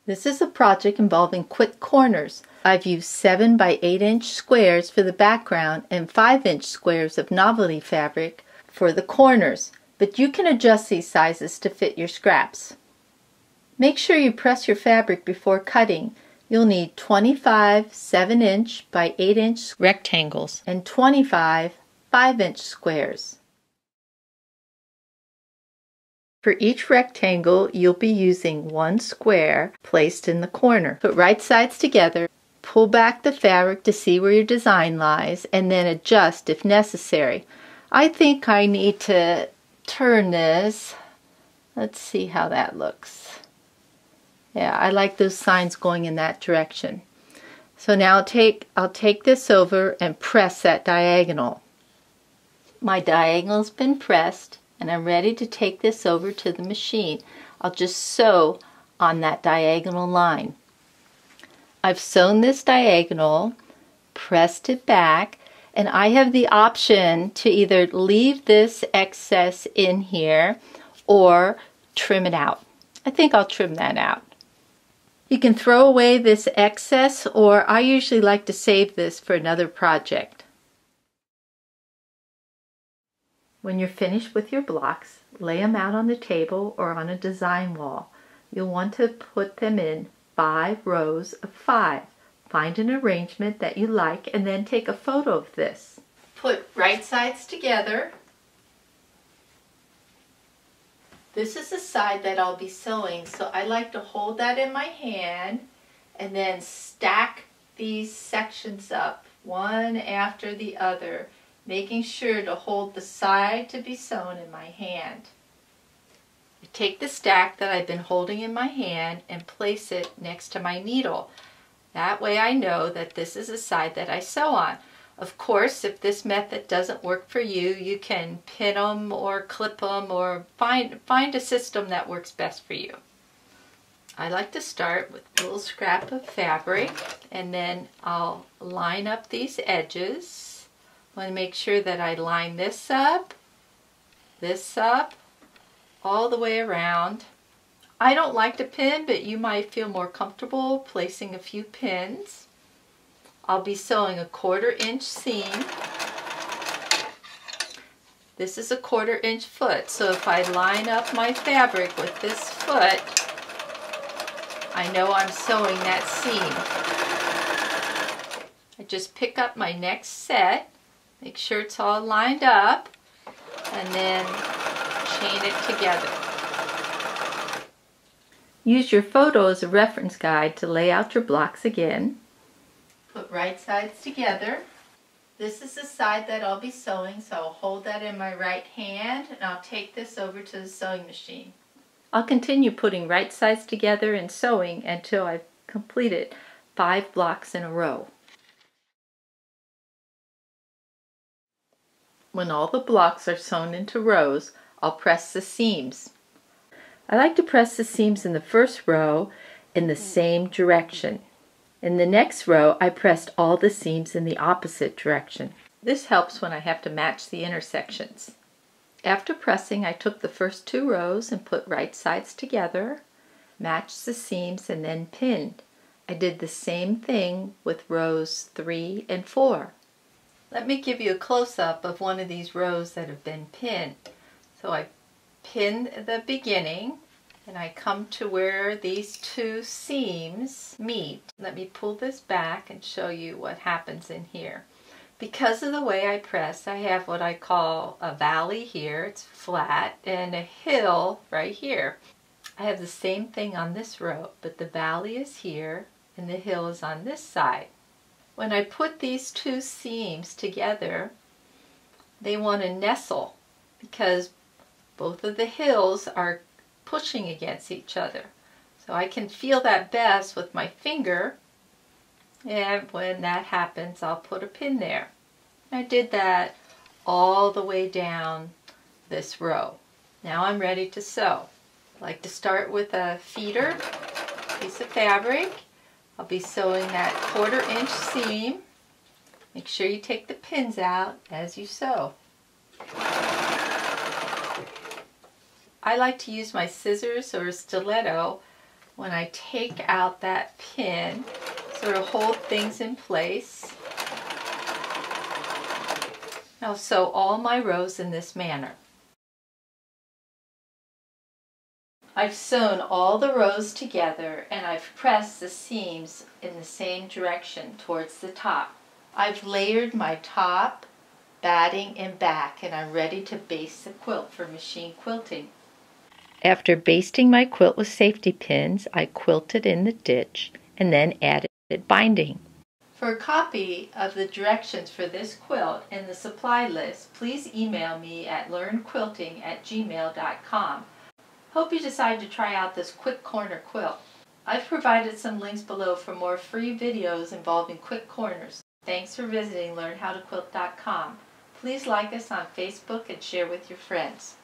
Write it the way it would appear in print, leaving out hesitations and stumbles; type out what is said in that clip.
This is a project involving quilt corners. I've used 7 by 8 inch squares for the background and 5 inch squares of novelty fabric for the corners, but you can adjust these sizes to fit your scraps. Make sure you press your fabric before cutting. You'll need 25 7 inch by 8 inch rectangles and 25 5 inch squares. For each rectangle, you'll be using 1 square placed in the corner. Put right sides together, pull back the fabric to see where your design lies, and then adjust if necessary. I think I need to turn this. Let's see how that looks. Yeah, I like those signs going in that direction. So now I'll take this over and press that diagonal. My diagonal's been pressed, and I'm ready to take this over to the machine. I'll just sew on that diagonal line. I've sewn this diagonal, pressed it back, and I have the option to either leave this excess in here or trim it out. I think I'll trim that out. You can throw away this excess, or I usually like to save this for another project. When you're finished with your blocks, lay them out on the table or on a design wall. You'll want to put them in 5 rows of 5. Find an arrangement that you like and then take a photo of this. Put right sides together. This is the side that I'll be sewing, so I like to hold that in my hand and then stack these sections up one after the other, making sure to hold the side to be sewn in my hand. I take the stack that I've been holding in my hand and place it next to my needle. That way I know that this is the side that I sew on. Of course, if this method doesn't work for you, you can pin them or clip them or find a system that works best for you. I like to start with a little scrap of fabric, and then I'll line up these edges. I want to make sure that I line this up, all the way around. I don't like to pin, but you might feel more comfortable placing a few pins. I'll be sewing a 1/4 inch seam. This is a 1/4 inch foot, so if I line up my fabric with this foot, I know I'm sewing that seam. I just pick up my next set, make sure it's all lined up, and then chain it together. Use your photo as a reference guide to lay out your blocks again. Put right sides together. This is the side that I'll be sewing, so I'll hold that in my right hand and I'll take this over to the sewing machine. I'll continue putting right sides together and sewing until I've completed 5 blocks in a row. When all the blocks are sewn into rows, I'll press the seams. I like to press the seams in the first row in the same direction. In the next row, I pressed all the seams in the opposite direction. This helps when I have to match the intersections. After pressing, I took the first 2 rows and put right sides together, matched the seams, and then pinned. I did the same thing with rows 3 and 4. Let me give you a close-up of one of these rows that have been pinned. So I pin the beginning, and I come to where these 2 seams meet. Let me pull this back and show you what happens in here. Because of the way I press, I have what I call a valley here, it's flat, and a hill right here. I have the same thing on this row, but the valley is here and the hill is on this side. When I put these 2 seams together, they want to nestle because both of the hills are pushing against each other. So I can feel that best with my finger, and when that happens, I'll put a pin there. I did that all the way down this row. Now I'm ready to sew. I like to start with a feeder piece of fabric. I'll be sewing that 1/4 inch seam. Make sure you take the pins out as you sew. I like to use my scissors or a stiletto when I take out that pin, sort of hold things in place. I'll sew all my rows in this manner. I've sewn all the rows together and I've pressed the seams in the same direction towards the top. I've layered my top, batting, and back, and I'm ready to baste the quilt for machine quilting. After basting my quilt with safety pins, I quilted in the ditch and then added binding. For a copy of the directions for this quilt and the supply list, please email me at learnquilting@gmail.com. Hope you decide to try out this quick corner quilt. I've provided some links below for more free videos involving quick corners. Thanks for visiting learnhowtoquilt.com. Please like us on Facebook and share with your friends.